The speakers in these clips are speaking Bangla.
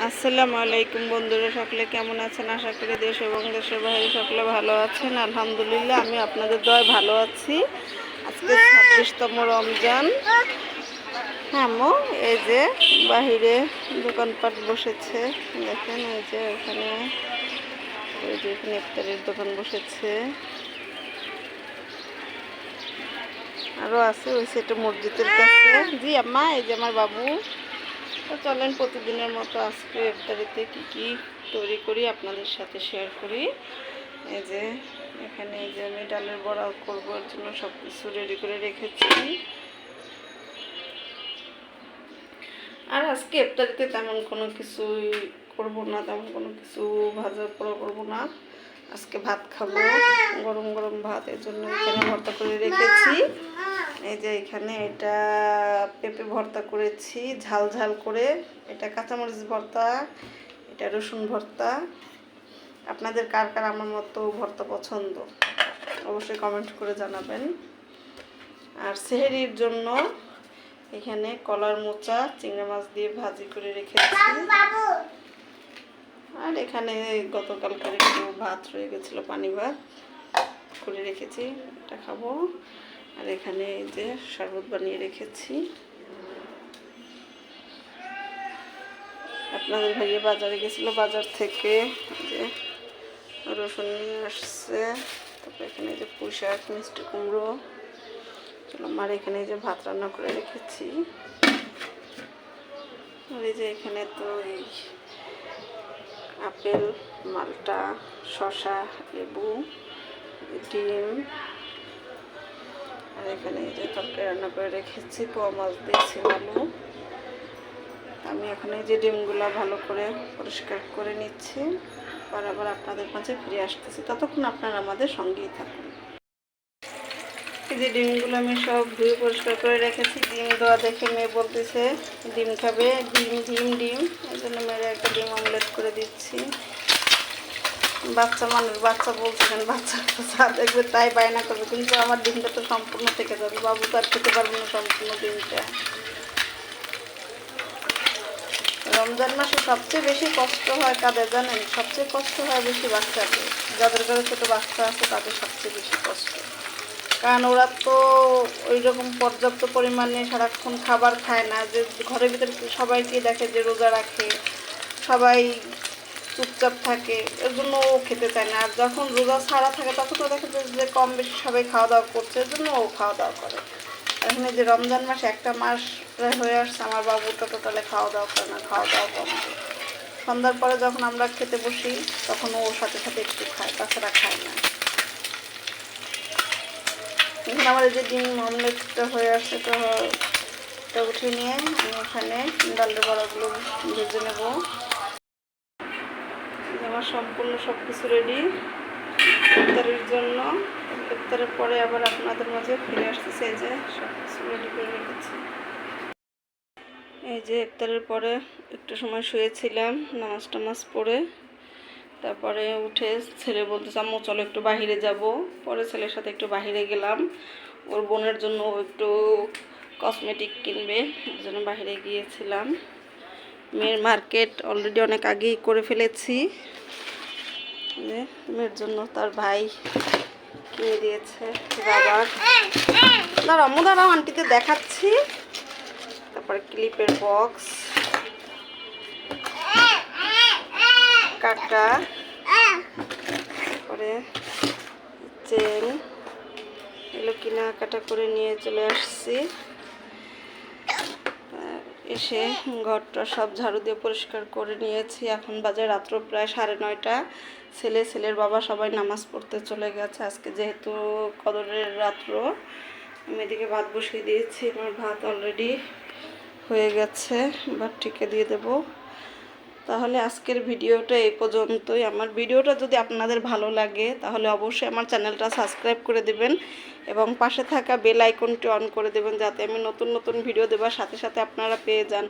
আসসালামু আলাইকুম বন্ধুরা, সকলে কেমন আছেন? আশা করি দেশ এবং দেশের বাইরে সকলে ভালো আছেন। আলহামদুলিল্লাহ আমি আপনাদের দয়ায় ভালো আছি। আজকে 26তম রমজান। হ্যাঁ মো, এই যে বাহিরে দোকানপাট বসেছে, দেখেন এই যে ওখানে ইফতারের দোকান বসেছে, আরও আছে ওই সেটা মসজিদের কাছে। জি আম্মা, এই যে আমার বাবু। তো চলেন প্রতিদিনের মতো আজকে ইফতারিতে কী কী তৈরি করি আপনাদের সাথে শেয়ার করি। এই যে এখানে এই যে আমি ডালের বড়া করবার জন্য সব কিছু রেডি করে রেখেছি। আর আজকে ইফতারিতে তেমন কোনো কিছুই করবো না, তেমন কোনো কিছু ভাজা পোড়া করবো না। আজকে ভাত খাবো, গরম গরম ভাত, এর জন্য এখানে ভর্তা করে রেখেছি। এই যে এখানে এটা পেঁপে ভর্তা করেছি ঝাল ঝাল করে, এটা কাঁচামরিচ ভর্তা, এটা রসুন ভর্তা। আপনাদের কার কার আমার মতো ভর্তা পছন্দ অবশ্যই কমেন্ট করে জানাবেন। আর সেহরির জন্য এখানে কলার মোচা চিংড়ি মাছ দিয়ে ভাজি করে রেখেছি। আর এখানে গতকালকার একটু ভাত রয়ে গেছিলো, পানি ভাত করে রেখেছি, এটা খাবো। আর এখানে এই যে শরবত বানিয়ে রেখেছি। আপনাদের ভাইয়া বাজারে গেছিলো, বাজার থেকে যে রসুন নিয়ে আসছে। তারপরে এখানে যে পুঁই শাক, মিষ্টি কুমড়ো। চলো আমার এখানে যে ভাত রান্না করে রেখেছি। আর এই যে এখানে তো এই আপেল, মালটা, শসা, লেবু, ডিম। আর এখানে এই যে তরকারি রান্না করে রেখেছি, পোয়া মাছ দিয়েছি আলু। আমি এখন এই যে ডিমগুলো ভালো করে পরিষ্কার করে নিচ্ছি, আবার আপনাদের কাছে ফিরে আসতেছি। ততক্ষণ আপনারা আমাদের সঙ্গেই থাকুন। এই যে ডিমগুলো আমি সব ধুয়ে পরিষ্কার করে রেখেছি। ডিম দেওয়া দেখে মেয়ে বলতেছে ডিম খাবে, ডিম ডিম ডিম, এই জন্য মেয়েরা একটা ডিম অমলেট করে দিচ্ছি। বাচ্চা মানুষ, বাচ্চা বলছিলেন, বাচ্চা যা দেখবে তাই বায়না করবে, কিন্তু আমার ডিমটা তো সম্পূর্ণ থেকে যাবে, বাবু তো আর খেতে পারবে না সম্পূর্ণ ডিমটা। রমজান মাসে সবচেয়ে বেশি কষ্ট হয় কাদের জানেন? সবচেয়ে কষ্ট হয় বেশি বাচ্চাদের, যাদের ঘরে ছোটো বাচ্চা আছে তাদের সবচেয়ে বেশি কষ্ট। কারণ ওরা তো ওই রকম পর্যাপ্ত পরিমাণে সারাক্ষণ খাবার খায় না, যে ঘরের ভিতরে সবাইকে দেখে যে রোজা রাখে, সবাই চুপচাপ থাকে, এর জন্য ও খেতে চায় না। আর যখন রোজা ছাড়া থাকে তখন ও দেখে যে কম বেশি সবাই খাওয়া দাওয়া করছে, এর জন্য ও খাওয়া দাওয়া করে। এখানে যে রমজান মাসে একটা মাস প্রায় হয়ে আসছে, আমার বাবুটা তো তাহলে খাওয়া দাওয়া করে না, খাওয়া দাওয়া কম। সন্ধ্যার পরে যখন আমরা খেতে বসি তখন ওর সাথে সাথে একটু খায়, তাছাড়া খায় না। এখানে আমার এই যে ডিম অমলেটটা হয়ে আসছে, তো এটা উঠিয়ে নিয়ে আমি এখানে ডালের বড়াগুলো ভেজে নেব। আমার সম্পূর্ণ সব কিছু রেডি ইফতারের জন্য। ইফতারের পরে আবার আপনাদের মাঝে ফিরে আসতেছে। এই যে সব কিছু রেডি করে রেখেছি। এই যে ইফতারের পরে একটু সময় শুয়েছিলাম নামাজ টামাজ পড়ে, তারপরে উঠে ছেলে বলতেছে আম্মু চলো একটু বাহিরে যাব। পরে ছেলের সাথে একটু বাহিরে গেলাম, ওর বোনের জন্য একটু কসমেটিক কিনবে, ওর জন্য বাহিরে গিয়েছিলাম। মেয়ের মার্কেট অলরেডি অনেক আগেই করে ফেলেছি। মেয়ের জন্য তার ভাই কিনে দিয়েছে রাবার। দাঁড়াও দাঁড়াও, আন্টিতে দেখাচ্ছি। তারপরে ক্লিপের বক্স, কাটা, তারপরে চেন, এগুলো কেনাকাটা করে নিয়ে চলে আসছি। এসে ঘরটা সব ঝাড়ু দিয়ে পরিষ্কার করে নিয়েছি। এখন বাজে রাত্র প্রায় 9:30। ছেলের বাবা সবাই নামাজ পড়তে চলে গেছে। আজকে যেহেতু কদরের রাত্র, আমি এদিকে ভাত বসিয়ে দিয়েছি। আমার ভাত অলরেডি হয়ে গেছে, ভাত টিকে দিয়ে দেবো। তাহলে আজকের ভিডিওটা এই পর্যন্তই। আমার ভিডিওটা যদি আপনাদের ভালো লাগে তাহলে অবশ্যই আমার চ্যানেলটা সাবস্ক্রাইব করে দেবেন এবং পাশে থাকা বেল আইকনটি অন করে দেবেন, যাতে আমি নতুন নতুন ভিডিও দেওয়ার সাথে সাথে আপনারা পেয়ে যান।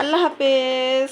আল্লাহ হাফেজ।